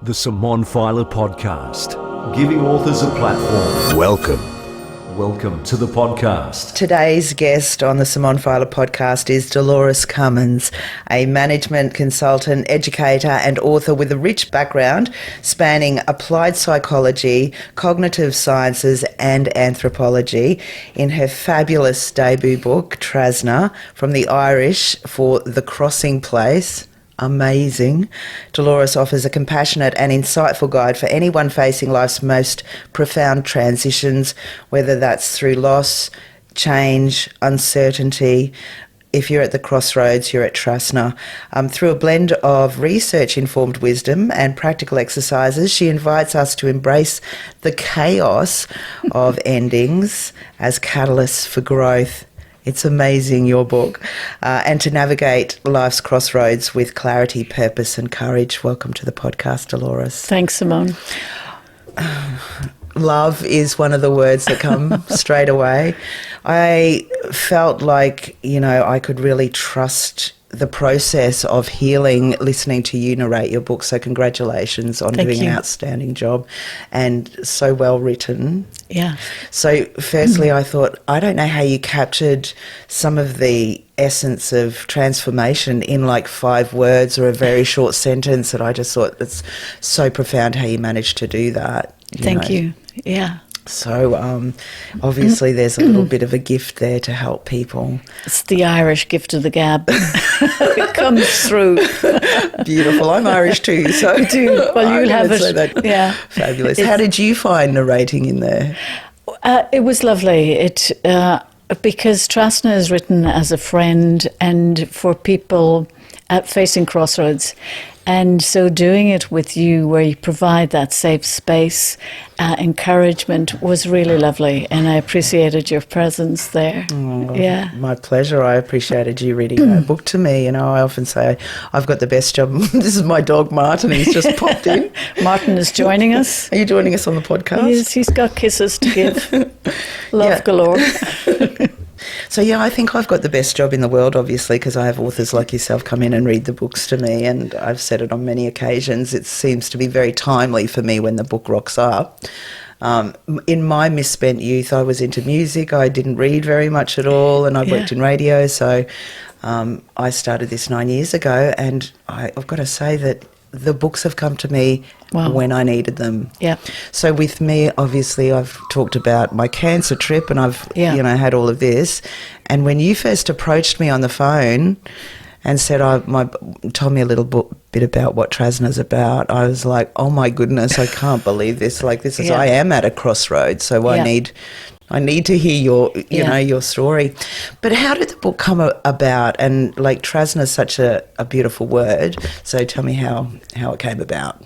The Simone Feiler Podcast, giving authors a platform. Welcome to the podcast. Today's guest on the Simone Feiler Podcast is Dolores Cummins, a management consultant, educator and author with a rich background spanning applied psychology, cognitive sciences and anthropology. In her fabulous debut book, Trasna, from the Irish for The Crossing Place, amazing, Dolores offers a compassionate and insightful guide for anyone facing life's most profound transitions, whether that's through loss, change, uncertainty. If you're at the crossroads, you're at Trasna. Through a blend of research-informed wisdom and practical exercises, she invites us to embrace the chaos of endings as catalysts for growth. It's amazing, your book. And to navigate life's crossroads with clarity, purpose and courage. Welcome to the podcast, Dolores. Thanks, Simone. Love is one of the words that come straight away. I felt like, I could really trust the process of healing listening to you narrate your book. So congratulations on doing an outstanding job and so well written. Yeah. So firstly, I thought, I don't know how you captured some of the essence of transformation in like 5 words or a very short sentence, that I just thought it's so profound how you managed to do that. Thank you. Yeah. So obviously there's a little bit of a gift there to help people. It's the Irish gift of the gab. It comes through. Beautiful. I'm Irish too. So well, you'll have it. Yeah. Fabulous. How did you find narrating in there? It was lovely. Because Trasna is written as a friend and for people facing crossroads. And so doing it with you, where you provide that safe space, encouragement, was really lovely. And I appreciated your presence there. Oh, yeah. My pleasure. I appreciated you reading that book to me. I often say I've got the best job. This is my dog, Martin. He's just popped in. Martin is joining us. Are you joining us on the podcast? He's got kisses to give. Love galore. So, I think I've got the best job in the world, obviously, because I have authors like yourself come in and read the books to me, and I've said it on many occasions. It seems to be very timely for me when the book rocks up. In my misspent youth, I was into music. I didn't read very much at all, and I worked in radio. So I started this 9 years ago, and I've got to say that the books have come to me when I needed them. Yeah. So with me, obviously, I've talked about my cancer trip, and I've had all of this. And when you first approached me on the phone and said, told me a little bit about what Trasna's about, I was like, oh my goodness, I can't believe this. Like this is, I am at a crossroads, so I need to hear your story. But how did the book come about? And like Trasna is such a beautiful word. So tell me how it came about.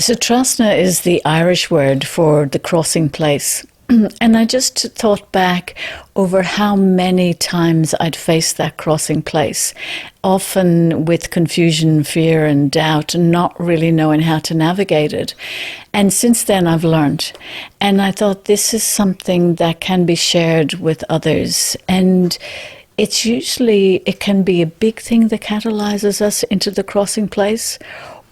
So Trasna is the Irish word for the crossing place. And I just thought back over how many times I'd faced that crossing place, often with confusion, fear and doubt, and not really knowing how to navigate it. And since then I've learned. And I thought this is something that can be shared with others. And it can be a big thing that catalyzes us into the crossing place,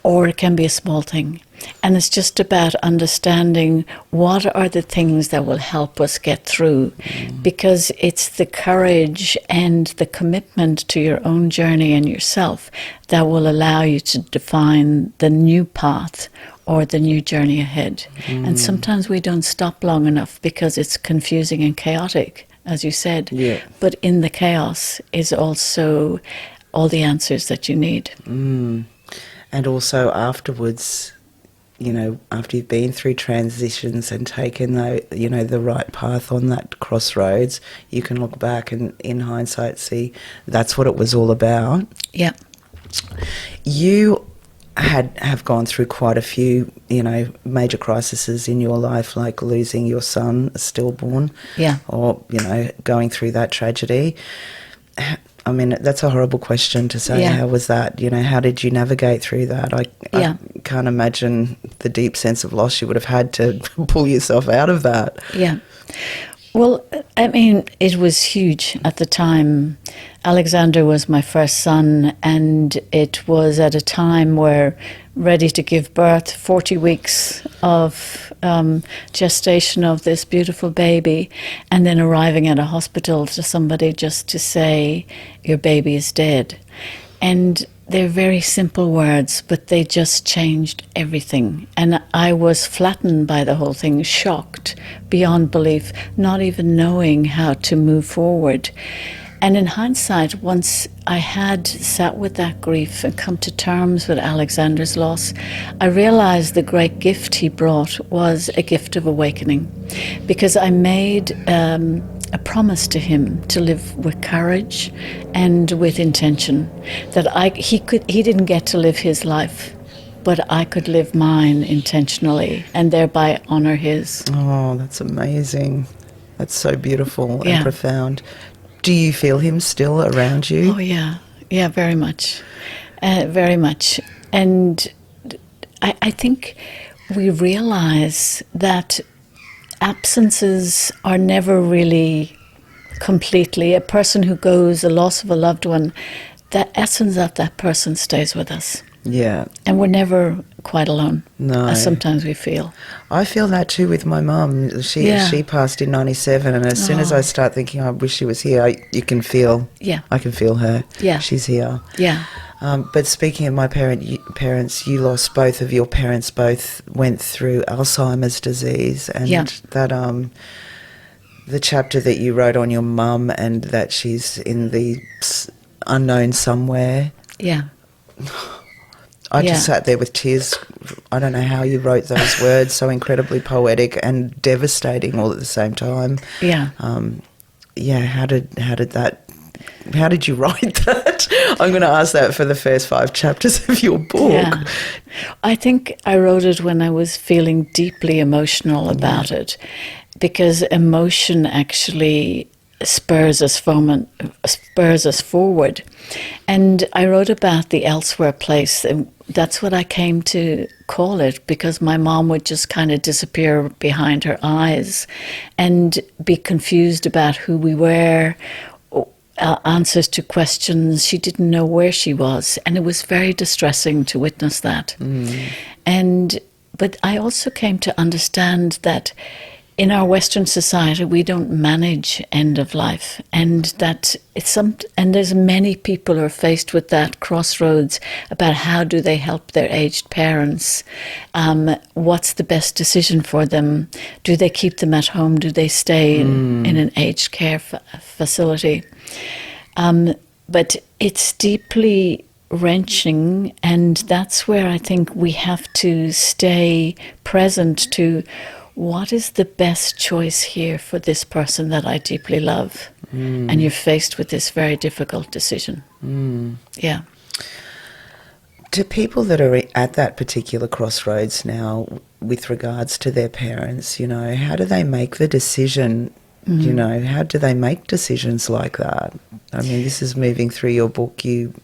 or it can be a small thing. And it's just about understanding what are the things that will help us get through, because it's the courage and the commitment to your own journey and yourself that will allow you to define the new path or the new journey ahead. And sometimes we don't stop long enough because it's confusing and chaotic, as you said. Yeah. But in the chaos is also all the answers that you need. And also afterwards, after you've been through transitions and taken the right path on that crossroads, you can look back and in hindsight see that's what it was all about. Yeah. You have gone through quite a few, major crises in your life, like losing your son, stillborn, or, going through that tragedy. I mean, that's a horrible question to say. How was that? How did you navigate through that? I can't imagine the deep sense of loss you would have had to pull yourself out of that. Yeah. Well, I mean, it was huge at the time. Alexander was my first son, and it was at a time where ready to give birth, 40 weeks of gestation of this beautiful baby, and then arriving at a hospital to somebody just to say, your baby is dead. And they're very simple words, but they just changed everything. And I was flattened by the whole thing, shocked beyond belief, not even knowing how to move forward. And in hindsight, once I had sat with that grief and come to terms with Alexander's loss, I realized the great gift he brought was a gift of awakening, because I made a promise to him to live with courage and with intention, that he didn't get to live his life, but I could live mine intentionally and thereby honor his. Oh, that's amazing. That's so beautiful and Yeah. profound. Do you feel him still around you? Oh, yeah. Yeah, very much. Very much. And I think we realize that absences are never really completely. A person who goes, a loss of a loved one, the essence of that person stays with us. Yeah. And we're never quite alone, No. as sometimes we feel. I feel that too with my mum. She passed in 97, and as soon as I start thinking, I wish she was here, you can feel. Yeah. I can feel her. Yeah. She's here. Yeah. But speaking of my parents, you lost both of your parents. Both went through Alzheimer's disease, and that the chapter that you wrote on your mum, and that she's in the unknown somewhere. Yeah. I just sat there with tears. I don't know how you wrote those words, so incredibly poetic and devastating all at the same time. Yeah. How did you write that? I'm going to ask that for the first 5 chapters of your book. Yeah. I think I wrote it when I was feeling deeply emotional about it, because emotion actually spurs us forward. And I wrote about the elsewhere place, and that's what I came to call it, because my mom would just kind of disappear behind her eyes and be confused about who we were, answers to questions. She didn't know where she was, and it was very distressing to witness that. But I also came to understand that in our Western society, we don't manage end of life, and that and there's many people who are faced with that crossroads about how do they help their aged parents. What's the best decision for them? Do they keep them at home? Do they stay in an aged care facility? But it's deeply wrenching, and that's where I think we have to stay present to what is the best choice here for this person that I deeply love? And you're faced with this very difficult decision. Yeah. To people that are at that particular crossroads now with regards to their parents, how do they make the decision? How do they make decisions like that? I mean, this is moving through your book. You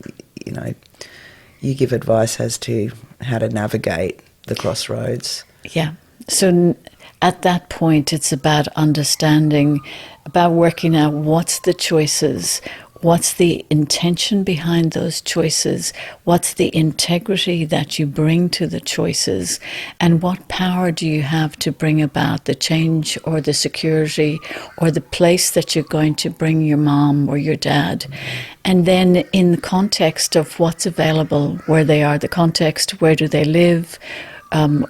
give advice as to how to navigate the crossroads. Yeah. So at that point, it's about understanding, about working out what's the choices, what's the intention behind those choices, what's the integrity that you bring to the choices, and what power do you have to bring about the change or the security or the place that you're going to bring your mom or your dad. And then in the context of what's available, where they are, the context, where do they live,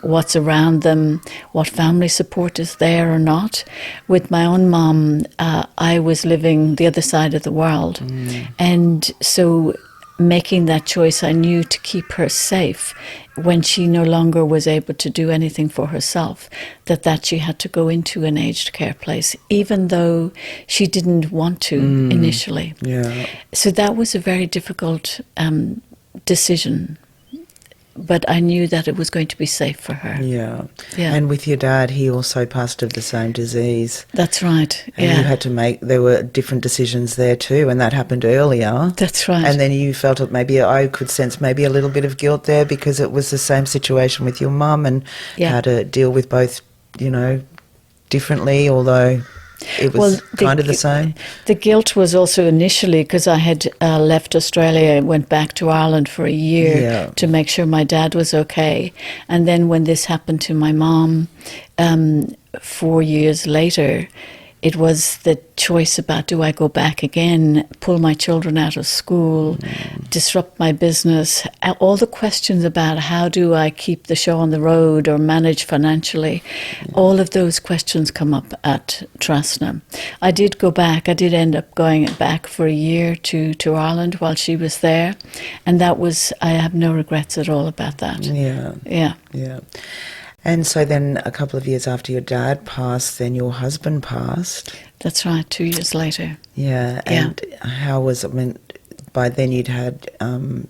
what's around them, what family support is there or not. With my own mom, I was living the other side of the world. And so making that choice, I knew to keep her safe when she no longer was able to do anything for herself, that she had to go into an aged care place, even though she didn't want to initially. Yeah. So that was a very difficult decision. But I knew that it was going to be safe for her. Yeah. And with your dad, he also passed of the same disease. That's right. And you had to there were different decisions there too, and that happened earlier. That's right. And then you felt I could sense maybe a little bit of guilt there, because it was the same situation with your mum, and how to deal with both, differently, although it was kind of the same? The guilt was also initially because I had left Australia and went back to Ireland for a year to make sure my dad was okay. And then when this happened to my mom 4 years later, it was the choice about, do I go back again, pull my children out of school, disrupt my business, all the questions about how do I keep the show on the road or manage financially. All of those questions come up at Trasna. I did go back. I did end up going back for a year to Ireland while she was there. And that was, I have no regrets at all about that. Yeah. And so then a couple of years after your dad passed, then your husband passed. That's right, 2 years later. Yeah, and how was it? I mean, by then you'd had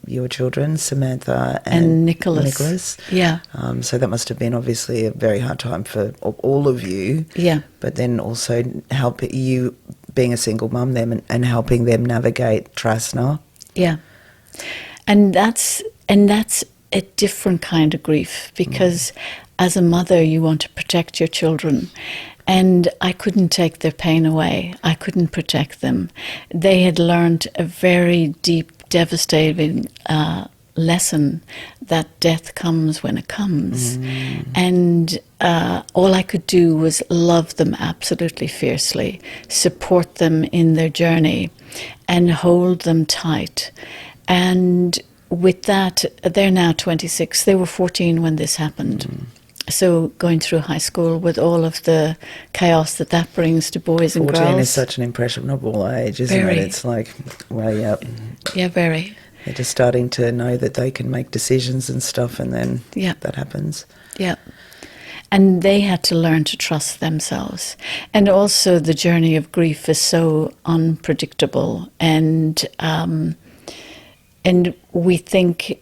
your children, Samantha and Nicholas. Yeah. So that must have been obviously a very hard time for all of you. Yeah. But then also help you being a single mum then and helping them navigate Trasna. Yeah. And that's a different kind of grief because as a mother, you want to protect your children. And I couldn't take their pain away. I couldn't protect them. They had learned a very deep, devastating lesson that death comes when it comes. And all I could do was love them absolutely fiercely, support them in their journey, and hold them tight. And with that, they're now 26. They were 14 when this happened. So going through high school with all of the chaos that brings to boys and girls. 14 is such an impressionable age, isn't it? It's like, well, yeah. Yeah, very. They're just starting to know that they can make decisions and stuff, and then that happens. Yeah. And they had to learn to trust themselves. And also the journey of grief is so unpredictable. And we think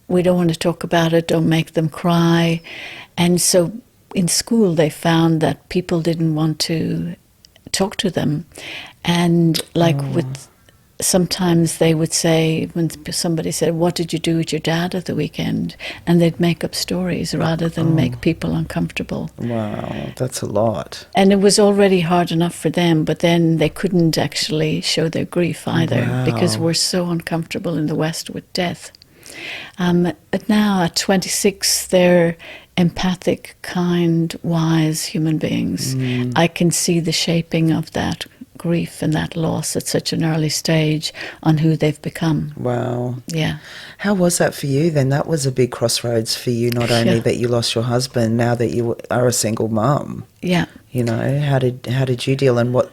we don't want to talk about it, don't make them cry. And so in school they found that people didn't want to talk to them. And with sometimes they would say, when somebody said, what did you do with your dad at the weekend? And they'd make up stories rather than make people uncomfortable. Wow, that's a lot. And it was already hard enough for them, but then they couldn't actually show their grief either because we're so uncomfortable in the West with death. But now at 26, they're empathic, kind, wise human beings. I can see the shaping of that grief and that loss at such an early stage on who they've become. Wow. Yeah. How was that for you then? That was a big crossroads for you, not only that you lost your husband, now that you are a single mum. Yeah. You know, how did you deal, and what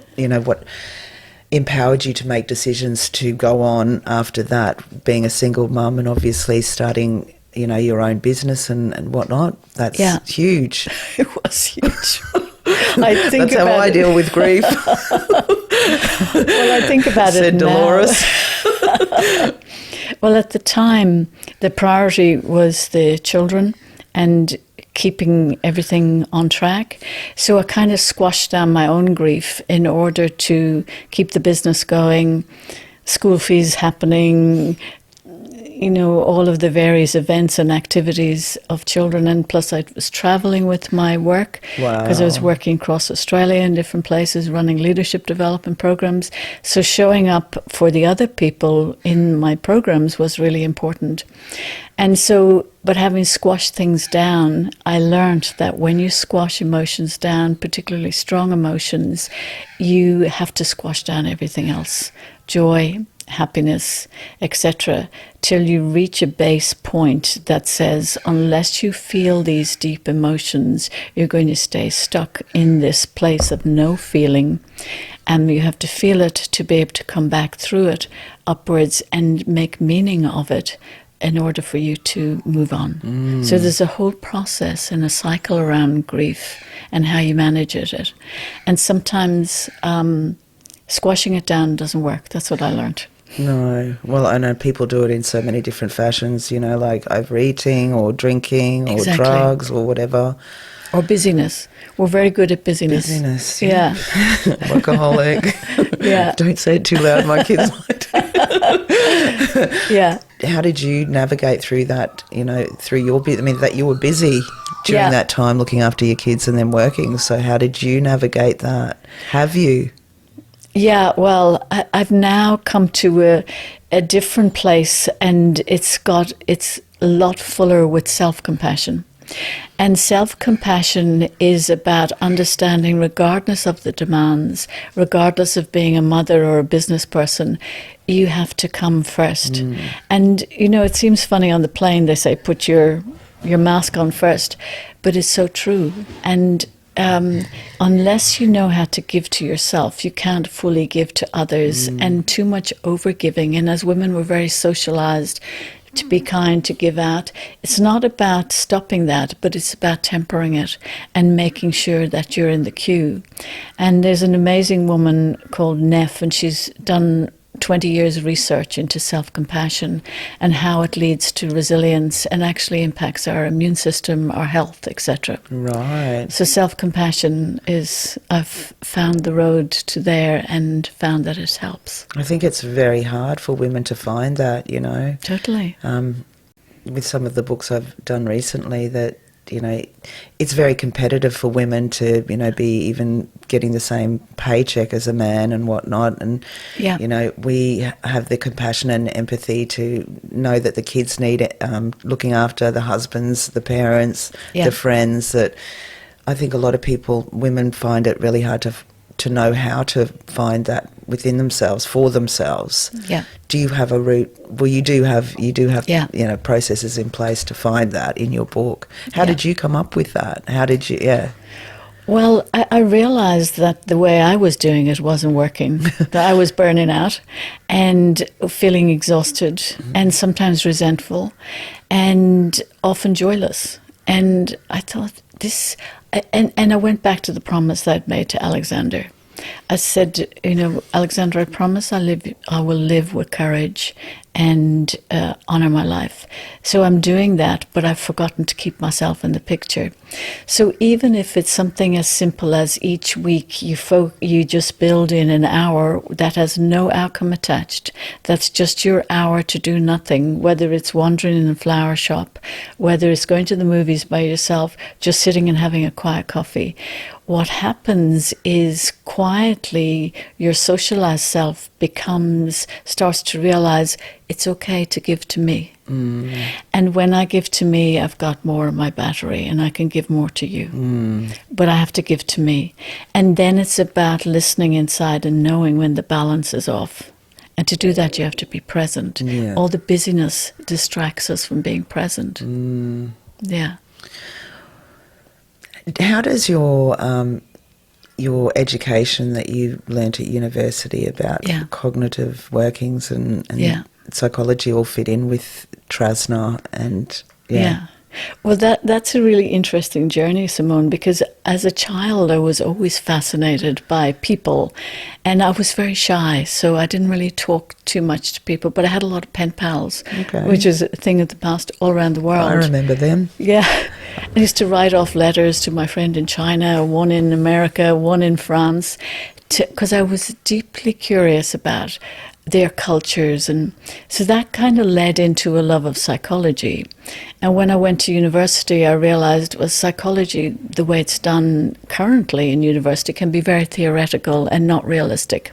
empowered you to make decisions to go on after that, being a single mum and obviously starting, your own business and whatnot? That's huge. It was huge. I think that's how I deal with grief. Well, I think about Said it Dolores. now. Well, at the time, the priority was the children and keeping everything on track. So I kind of squashed down my own grief in order to keep the business going, school fees happening, all of the various events and activities of children. And plus I was traveling with my work because I was working across Australia in different places, running leadership development programs. So showing up for the other people in my programs was really important. And so, but having squashed things down, I learned that when you squash emotions down, particularly strong emotions, you have to squash down everything else. Joy, happiness, etc., till you reach a base point that says, unless you feel these deep emotions, you're going to stay stuck in this place of no feeling. And you have to feel it to be able to come back through it upwards and make meaning of it in order for you to move on. So there's a whole process and a cycle around grief and how you manage it. And sometimes squashing it down doesn't work. That's what I learned. No. Well, I know people do it in so many different fashions, like overeating or drinking or drugs or whatever. Or busyness. We're very good at busyness. Busyness. Yeah. Workaholic. Yeah. Don't say it too loud, my kids might. Yeah. How did you navigate through that, through your bit? I mean, that you were busy during that time looking after your kids and then working. So how did you navigate that? Have you? Yeah, well, I've now come to a different place, and it's a lot fuller with self-compassion. And self-compassion is about understanding, regardless of the demands, regardless of being a mother or a business person, you have to come first. And, it seems funny on the plane, they say, put your mask on first, but it's so true. And unless you know how to give to yourself, you can't fully give to others, and too much overgiving. And as women, we're very socialized to be kind, to give out. It's not about stopping that, but it's about tempering it and making sure that you're in the queue. And there's an amazing woman called Neff, and she's done 20 years of research into self-compassion and how it leads to resilience and actually impacts our immune system, our health, etc. Right. So self-compassion is, I've found the road to there and found that it helps. I think it's very hard for women to find that, Totally. With some of the books I've done recently, that it's very competitive for women to, be even getting the same paycheck as a man and whatnot. And, we have the compassion and empathy to know that the kids need it, looking after the husbands, the parents, the friends. That I think a lot of women find it really hard to know how to find that within themselves, for themselves. Yeah. Do you have a route? Well, you do have processes in place to find that in your book. How did you come up with that? How did you? Yeah. Well, I realized that the way I was doing it wasn't working, that I was burning out and feeling exhausted and sometimes resentful and often joyless. And I thought and I went back to the promise that I'd made to Alexander. I said, Alexander, I promise I will live with courage and honor my life. So I'm doing that, but I've forgotten to keep myself in the picture. So even if it's something as simple as each week you just build in an hour that has no outcome attached, that's just your hour to do nothing, whether it's wandering in a flower shop, whether it's going to the movies by yourself, just sitting and having a quiet coffee. What happens is quietly your socialized self starts to realize it's okay to give to me. And when I give to me, I've got more of my battery and I can give more to you. But I have to give to me. And then it's about listening inside and knowing when the balance is off. And to do that, you have to be present. Yeah. All the busyness distracts us from being present. Yeah. How does your education that you learnt at university about cognitive workings and psychology all fit in with Trasna and Well, that's a really interesting journey, Simone, because as a child I was always fascinated by people, and I was very shy, so I didn't really talk too much to people, but I had a lot of pen pals, which is a thing of the past all around the world. I remember them. Yeah. I used to write off letters to my friend in China, one in America, one in France, because I was deeply curious about their cultures, and so that kind of led into a love of psychology. And when I went to university, I realized psychology, the way it's done currently in university, can be very theoretical and not realistic.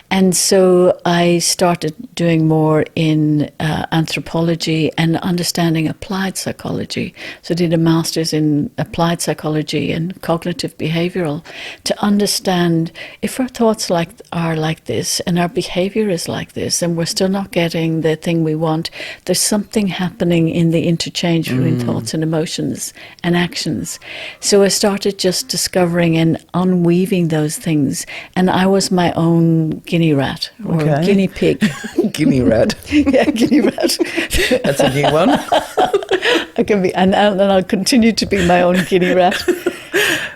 And so I started doing more in anthropology and understanding applied psychology. So I did a master's in applied psychology and cognitive behavioral to understand if our thoughts are like this and our behavior is like this and we're still not getting the thing we want, there's something happening in the interchange between thoughts and emotions and actions. So I started just discovering and unweaving those things, and I was my own guinea rat or guinea pig. Guinea rat. Yeah, guinea rat. That's a new one. I can be, and I'll continue to be my own guinea rat,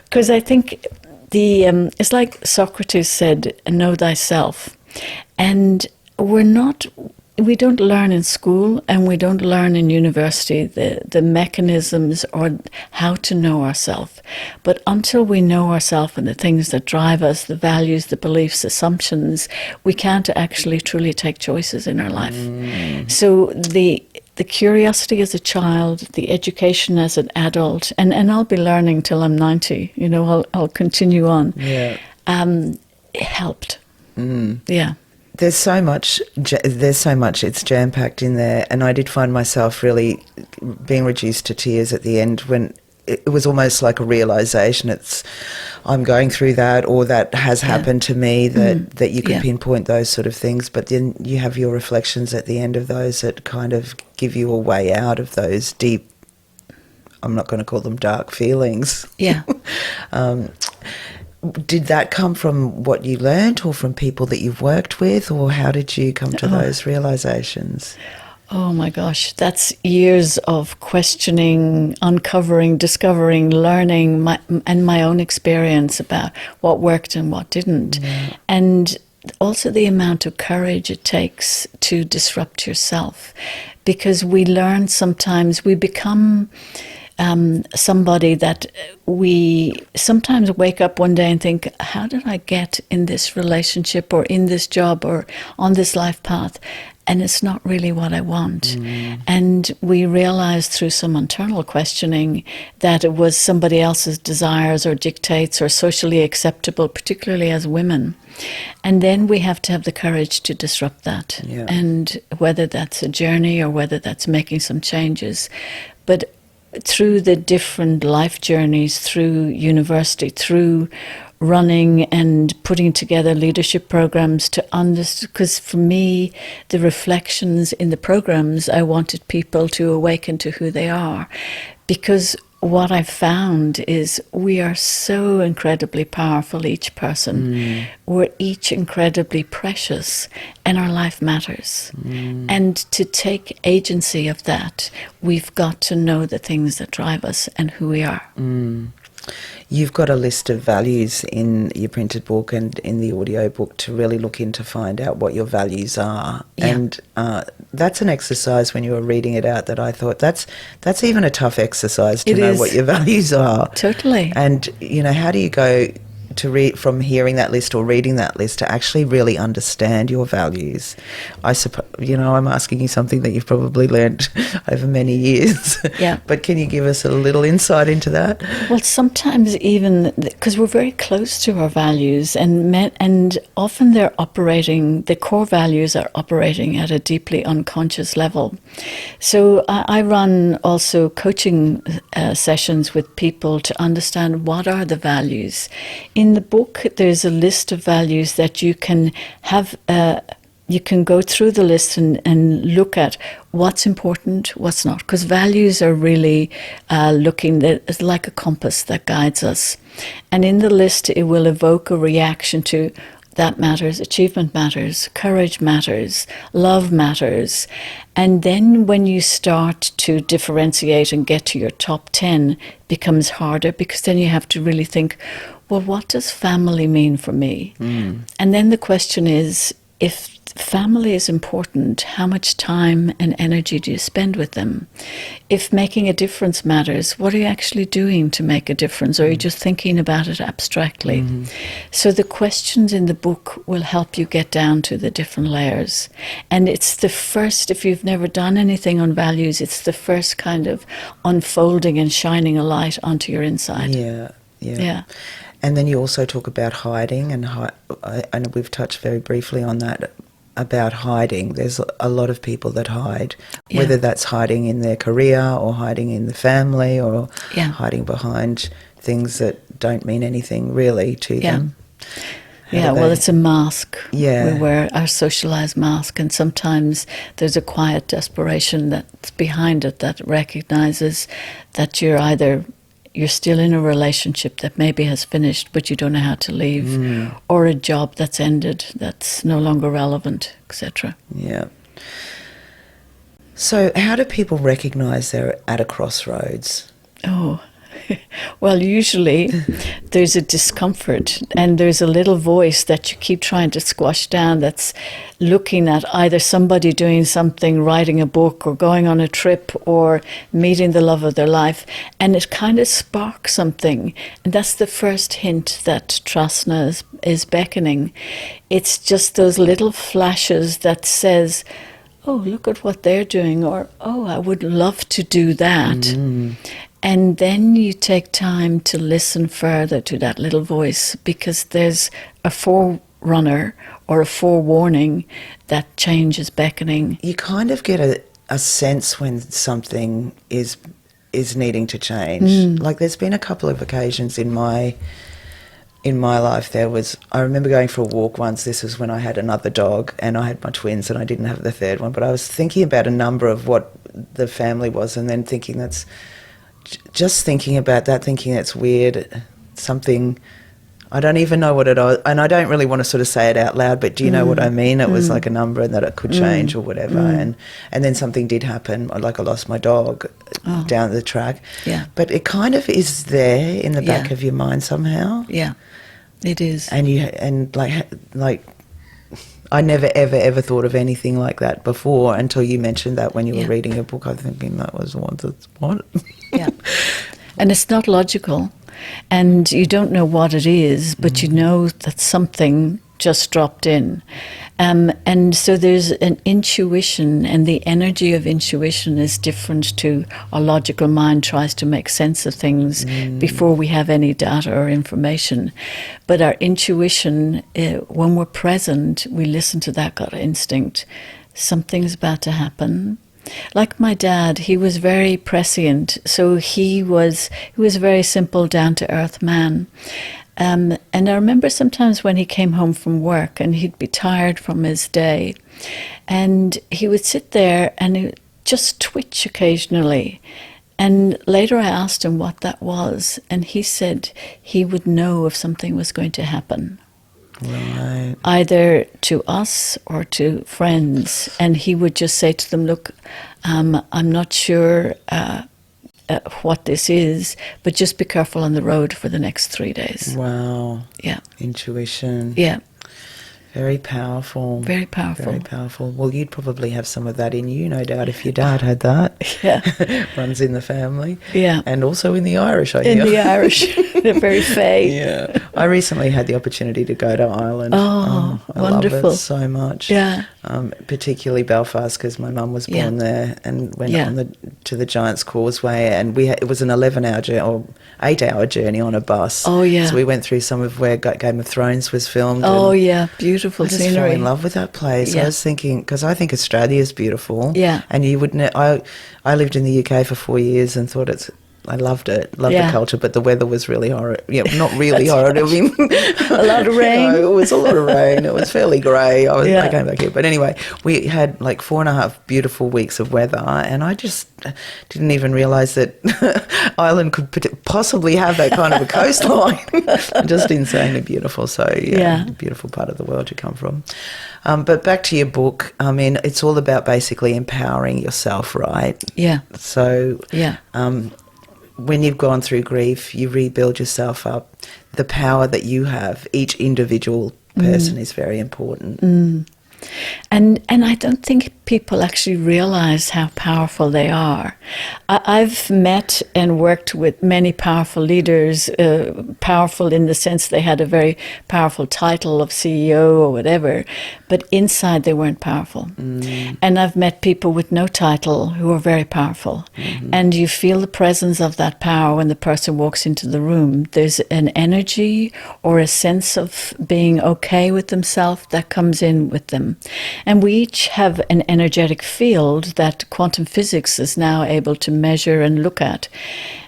because I think it's like Socrates said, "Know thyself," and we're not we don't learn in school and we don't learn in university the mechanisms or how to know ourselves. But until we know ourselves and the things that drive us, the values, the beliefs, assumptions, we can't actually truly take choices in our life. So the curiosity as a child, the education as an adult, and I'll be learning till I'm 90, I'll continue on. Yeah. It helped. Yeah. There's so much, it's jam-packed in there, and I did find myself really being reduced to tears at the end when it was almost like a realisation. I'm going through that, or that has happened to me, that you can pinpoint those sort of things, but then you have your reflections at the end of those that kind of give you a way out of those deep, I'm not going to call them dark feelings. Yeah. Did that come from what you learnt or from people that you've worked with, or how did you come to those realizations? Oh my gosh, that's years of questioning, uncovering, discovering, learning, and my own experience about what worked and what didn't. And also the amount of courage it takes to disrupt yourself, because we learn sometimes, we become somebody that we sometimes wake up one day and think, how did I get in this relationship or in this job or on this life path? And it's not really what I want. And we realize through some internal questioning that it was somebody else's desires or dictates or socially acceptable, particularly as women. And then we have to have the courage to disrupt that. Yeah. And whether that's a journey or whether that's making some changes. But through the different life journeys, through university, through running and putting together leadership programs to understand, because for me, the reflections in the programs, I wanted people to awaken to who they are. Because what I've found is we are so incredibly powerful, each person. We're each incredibly precious, and our life matters. And to take agency of that, we've got to know the things that drive us and who we are. You've got a list of values in your printed book and in the audiobook to really look in to find out what your values are. Yeah. And that's an exercise when you were reading it out that I thought that's even a tough exercise to know what your values are. Totally. And, how do you go to read from hearing that list or reading that list to actually really understand your values? I suppose, I'm asking you something that you've probably learnt over many years. Yeah. But can you give us a little insight into that? Well, sometimes even because we're very close to our values, and often the core values are operating at a deeply unconscious level. So I run also coaching sessions with people to understand what are the values. In the book, there's a list of values that you can have. You can go through the list and look at what's important, what's not. Because values are really it's like a compass that guides us. And in the list, it will evoke a reaction to that matters, achievement matters, courage matters, love matters. And then when you start to differentiate and get to your top 10, it becomes harder, because then you have to really think, well, what does family mean for me? And then the question is, if family is important, how much time and energy do you spend with them? If making a difference matters, what are you actually doing to make a difference? Or are you just thinking about it abstractly? So the questions in the book will help you get down to the different layers. And it's the first, if you've never done anything on values, it's the first kind of unfolding and shining a light onto your inside. Yeah. And then you also talk about hiding, and we've touched very briefly on that, about hiding. There's a lot of people that hide, whether that's hiding in their career or hiding in the family or hiding behind things that don't mean anything really to them. Well, it's a mask. Yeah. We wear our socialized mask, and sometimes there's a quiet desperation that's behind it that recognizes that you're still in a relationship that maybe has finished, but you don't know how to leave, or a job that's ended, that's no longer relevant, etc. Yeah. So how do people recognise they're at a crossroads? Oh, Well, usually there's a discomfort and there's a little voice that you keep trying to squash down that's looking at either somebody doing something, writing a book or going on a trip or meeting the love of their life, and it kind of sparks something. And that's the first hint that Trasna is beckoning. It's just those little flashes that says, oh, look at what they're doing, or, oh, I would love to do that. And then you take time to listen further to that little voice, because there's a forerunner or a forewarning that change is beckoning. You kind of get a sense when something is needing to change. Like there's been a couple of occasions in my life. I remember going for a walk once. This was when I had another dog and I had my twins and I didn't have the third one, but I was thinking about a number of what the family was, and then thinking that's weird, something, I don't even know what it is, and I don't really want to sort of say it out loud, but do you know what I mean? It was like a number and that it could change or whatever, and then something did happen, like I lost my dog down the track. Yeah. But it kind of is there in the back of your mind somehow. Yeah, it is. And like I never, ever thought of anything like that before until you mentioned that when you were reading a book. I was thinking that was what? Yeah. And it's not logical. And you don't know what it is, but you know that something just dropped in. And so there's an intuition, and the energy of intuition is different to our logical mind tries to make sense of things before we have any data or information. But our intuition, when we're present, we listen to that gut instinct. Something's about to happen. Like my dad, he was very prescient, so he was a very simple, down-to-earth man. And I remember sometimes when he came home from work and he'd be tired from his day, and he would sit there and he'd just twitch occasionally. And later I asked him what that was, and he said he would know if something was going to happen. Right. Either to us or to friends. And he would just say to them, look, I'm not sure what this is, but just be careful on the road for the next 3 days. Wow. Yeah. Intuition. Yeah. Very powerful. Very powerful. Very powerful. Well, you'd probably have some of that in you, no doubt, if your dad had that. Yeah. Runs in the family. Yeah. And also in the Irish, I In hear. the Irish. They're very fey. Yeah. I recently had the opportunity to go to Ireland. Oh, I wonderful. love it so much. Yeah. Particularly Belfast, because my mum was born there, and went to the Giant's Causeway, and it was an 11-hour journey, or 8-hour journey on a bus. Oh, yeah. So we went through some of where Game of Thrones was filmed. Oh, yeah. Beautiful I just scenery. fell in love with that place. Yeah. I was thinking, because I think Australia is beautiful. Yeah. And you wouldn't. I lived in the UK for 4 years and thought I loved it, loved the culture, but the weather was really horrid. Yeah, not really horrid. I mean, a lot of rain. It was a lot of rain. It was fairly grey. I came back here. But anyway, we had like 4.5 beautiful weeks of weather, and I just didn't even realise that Ireland could possibly have that kind of a coastline. Just insanely beautiful. So, beautiful part of the world you come from. But back to your book, I mean, it's all about basically empowering yourself, right? Yeah. So, when you've gone through grief, you rebuild yourself up. The power that you have, each individual person, is very important. And I don't think people actually realize how powerful they are. I've met and worked with many powerful leaders, powerful in the sense they had a very powerful title of CEO or whatever, but inside they weren't powerful. And I've met people with no title who are very powerful. And you feel the presence of that power when the person walks into the room. There's an energy or a sense of being okay with themselves that comes in with them. And we each have an energetic field that quantum physics is now able to measure and look at.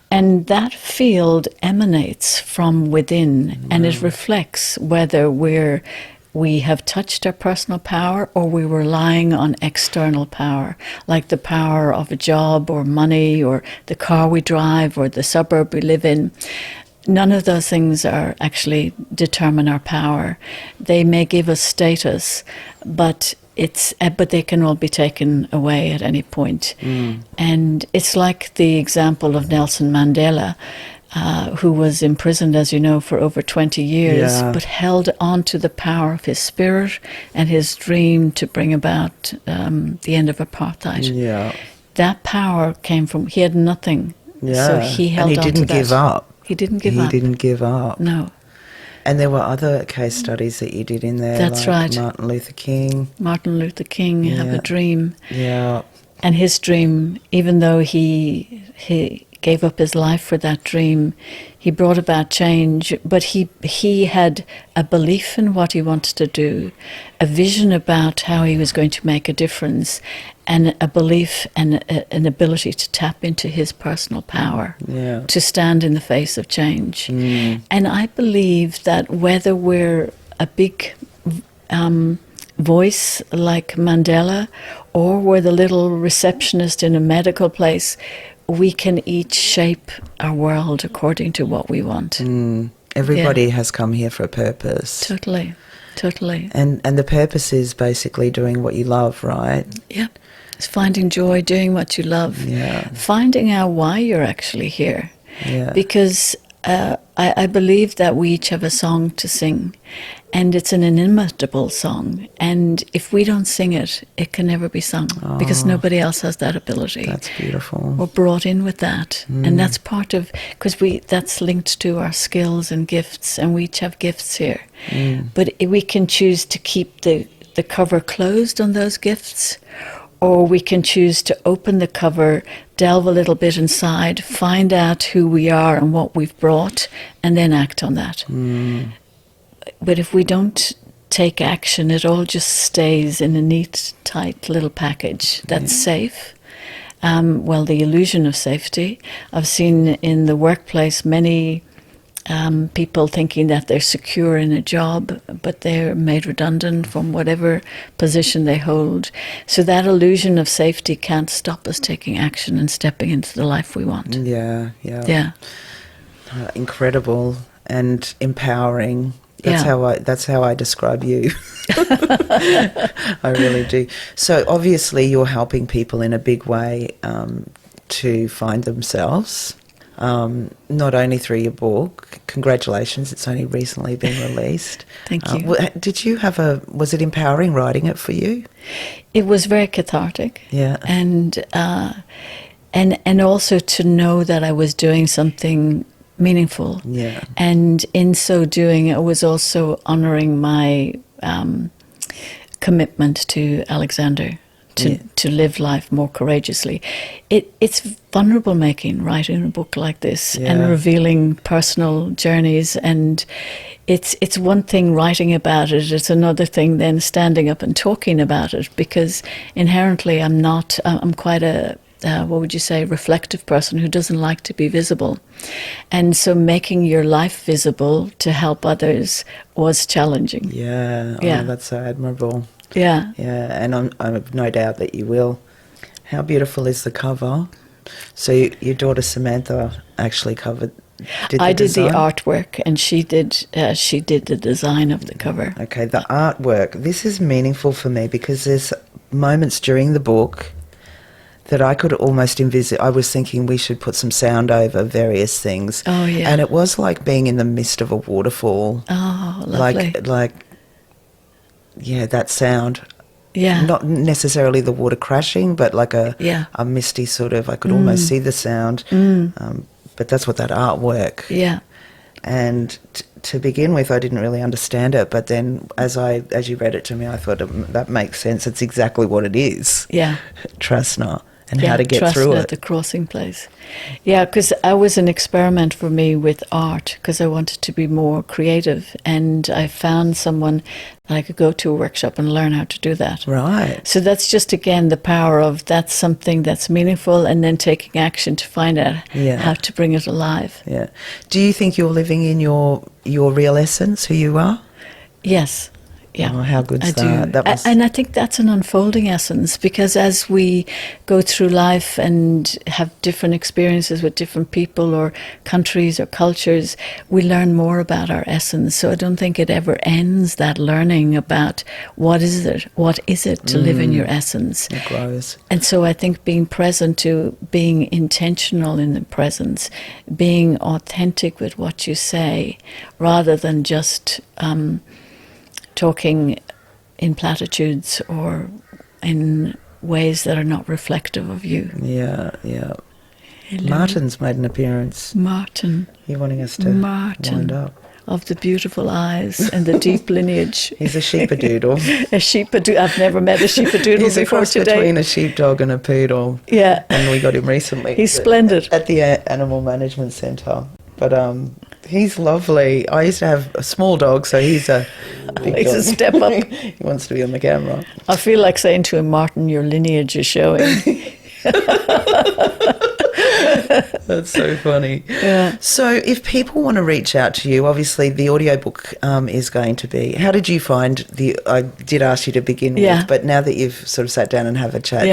And that field emanates from within, and it reflects whether we have touched our personal power or we're relying on external power, like the power of a job or money or the car we drive or the suburb we live in. None of those things are actually determine our power. They may give us status, but they can all be taken away at any point. And it's like the example of Nelson Mandela. who was imprisoned, as you know, for over 20 years, Yeah. but held on to the power of his spirit and his dream to bring about the end of apartheid. Yeah. That power came from, he had nothing. Yeah. So he held and he on didn't to that. give up. He didn't give up. He didn't give up. No. And there were other case studies that you did in there. That's like right. Martin Luther King. Martin Luther King had a dream. Yeah. And his dream, even though he gave up his life for that dream, he brought about change, but he had a belief in what he wanted to do, a vision about how he was going to make a difference, and a belief and an ability to tap into his personal power, to stand in the face of change. And I believe that whether we're a big voice like Mandela, or we're the little receptionist in a medical place, we can each shape our world according to what we want. Everybody has come here for a purpose. Totally. And the purpose is basically doing what you love, right? Yeah. It's finding joy, doing what you love. Yeah. Finding out why you're actually here. Yeah. Because I believe that we each have a song to sing, and it's an inimitable song. And if we don't sing it, it can never be sung, because nobody else has that ability. That's beautiful. We're brought in with that, and that's part of, because that's linked to our skills and gifts, and we each have gifts here. But we can choose to keep the cover closed on those gifts, or we can choose to open the cover, delve a little bit inside, find out who we are and what we've brought, and then act on that. But if we don't take action, it all just stays in a neat, tight little package that's safe. Well, the illusion of safety. I've seen in the workplace many people thinking that they're secure in a job, but they're made redundant from whatever position they hold. So that illusion of safety can't stop us taking action and stepping into the life we want. Yeah. Incredible and empowering. That's how I describe you. I really do. So obviously you're helping people in a big way to find themselves. Not only through your book, congratulations, it's only recently been released. Thank you. Was it empowering writing it for you? It was very cathartic. Yeah. And also to know that I was doing something meaningful. Yeah. And in so doing, I was also honouring my commitment to Alexander. To live life more courageously. It's vulnerable making, writing a book like this and revealing personal journeys, and it's one thing writing about it, it's another thing then standing up and talking about it, because inherently I'm quite a what would you say, reflective person who doesn't like to be visible. And so making your life visible to help others was challenging. Yeah. Oh, that's so admirable. Yeah. Yeah, and I've no doubt that you will. How beautiful is the cover? So your daughter Samantha actually did the design? The artwork, and she did the design of the cover. Okay, the artwork. This is meaningful for me because there's moments during the book that I could almost envisage. I was thinking we should put some sound over various things. Oh, yeah. And it was like being in the midst of a waterfall. Oh, lovely. Yeah, that sound. Yeah. Not necessarily the water crashing, but like a misty sort of, I could almost see the sound. But that's what that artwork. Yeah. And to begin with, I didn't really understand it. But then as you read it to me, I thought that makes sense. It's exactly what it is. Yeah. Trasna. And how to get Trasna, through it. The crossing place. Yeah, because it was an experiment for me with art, because I wanted to be more creative, and I found someone that I could go to a workshop and learn how to do that. Right. So that's just, again, the power of that's something that's meaningful, and then taking action to find out how to bring it alive. Yeah. Do you think you're living in your real essence, who you are? Yes. Yeah. Oh, how good's I that? do. That was... And I think that's an unfolding essence, because as we go through life and have different experiences with different people or countries or cultures, we learn more about our essence. So I don't think it ever ends, that learning about what is it to live in your essence. It grows. And so I think being present to being intentional in the presence, being authentic with what you say, rather than just talking in platitudes or in ways that are not reflective of you. Yeah, yeah. Hello. Martin's made an appearance. Martin. You're wanting us to wind up. Of the beautiful eyes and the deep lineage. He's a sheepadoodle. A sheepadoodle. I've never met a sheepadoodle He's before a cross today. between a sheepdog and a poodle. Yeah. And we got him recently. He's splendid. At the Animal Management Centre. But he's lovely. I used to have a small dog, so he's a big He's dog. a step up. He wants to be on the camera. I feel like saying to him, Martin, your lineage is showing. That's so funny. Yeah. So if people want to reach out to you, obviously the audiobook is going to be... How did you find I did ask you to begin with, but now that you've sort of sat down and have a chat,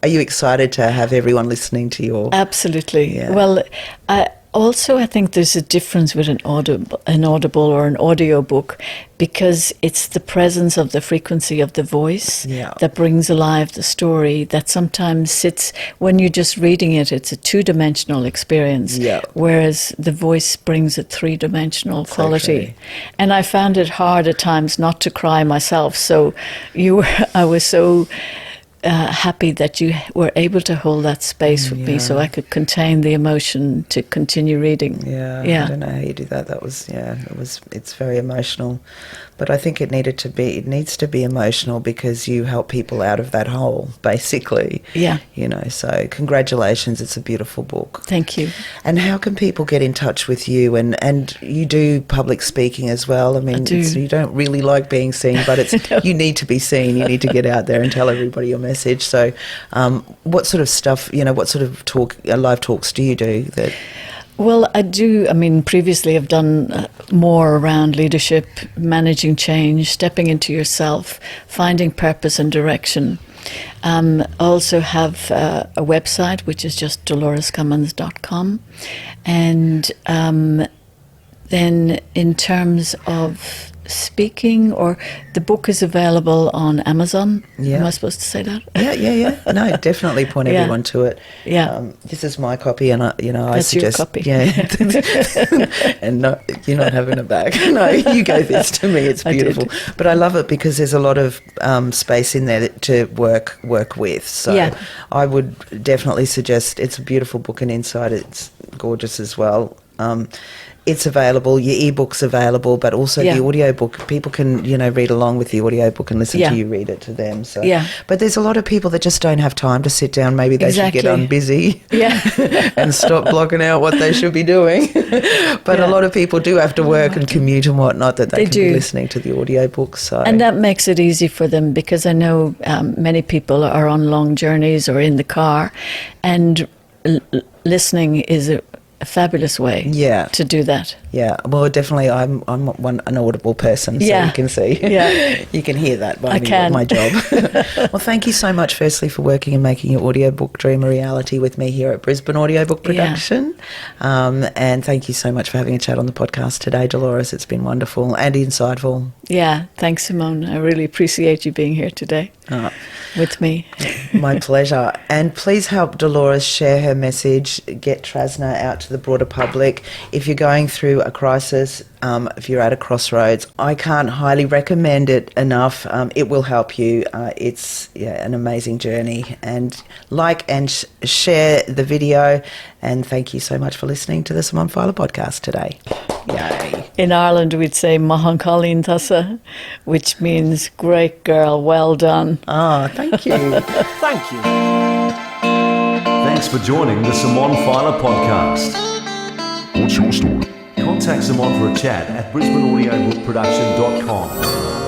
are you excited to have everyone listening to your... Absolutely. Yeah. Well, I think there's a difference with an audible or an audiobook, because it's the presence of the frequency of the voice that brings alive the story, that sometimes sits, when you're just reading it, it's a two-dimensional experience, whereas the voice brings a three-dimensional quality. And I found it hard at times not to cry myself, so I was so... happy that you were able to hold that space with me, so I could contain the emotion to continue reading. Yeah. I don't know how you do that. It's very emotional. But I think it needs to be emotional, because you help people out of that hole, basically. Yeah. So congratulations, it's a beautiful book. Thank you. And how can people get in touch with you? And you do public speaking as well. I mean, you don't really like being seen, but you need to be seen. You need to get out there and tell everybody your message. So what sort of stuff, what sort of live talks do you do that... Well, I do. I mean, previously I've done more around leadership, managing change, stepping into yourself, finding purpose and direction. I also have a website, which is just dolorescummins.com. And then in terms of speaking, or the book is available on Amazon. Yeah. Am I supposed to say that? Yeah. No, definitely point everyone to it. Yeah. This is my copy, and I That's suggest... your copy. Yeah. And no, you're not having it back. No, you gave this to me. It's beautiful. But I love it because there's a lot of space in there to work with. So I would definitely suggest, it's a beautiful book, and inside it's gorgeous as well. It's available, your ebook's available, but also the audiobook. People can, read along with the audiobook and listen to you read it to them. So, but there's a lot of people that just don't have time to sit down. Maybe they should get unbusy and stop blocking out what they should be doing. But a lot of people do have to work and commute and whatnot, that they can be listening to the audiobook. So. And that makes it easy for them, because I know many people are on long journeys or in the car, and listening is a fabulous way to do that. Yeah, well, definitely I'm an audible person, so you can see. Yeah. You can hear that by my job. Well, thank you so much, firstly, for working and making your audiobook dream a reality with me here at Brisbane Audiobook Production. And thank you so much for having a chat on the podcast today, Dolores. It's been wonderful and insightful. Yeah, thanks, Simone. I really appreciate you being here today with me. My pleasure. And please help Dolores share her message, get Trasna out to the broader public. If you're going through a crisis, if you're at a crossroads, I can't highly recommend it enough. It will help you. It's an amazing journey. And like and share the video. And thank you so much for listening to the Simone Feiler Podcast today. Yay. In Ireland, we'd say Mahan Colleen Tassa, which means great girl, well done. Oh, thank you. Thank you. Thanks for joining the Simone Feiler Podcast. What's your story? Contact Simone for a chat at brisbaneaudiobookproduction.com.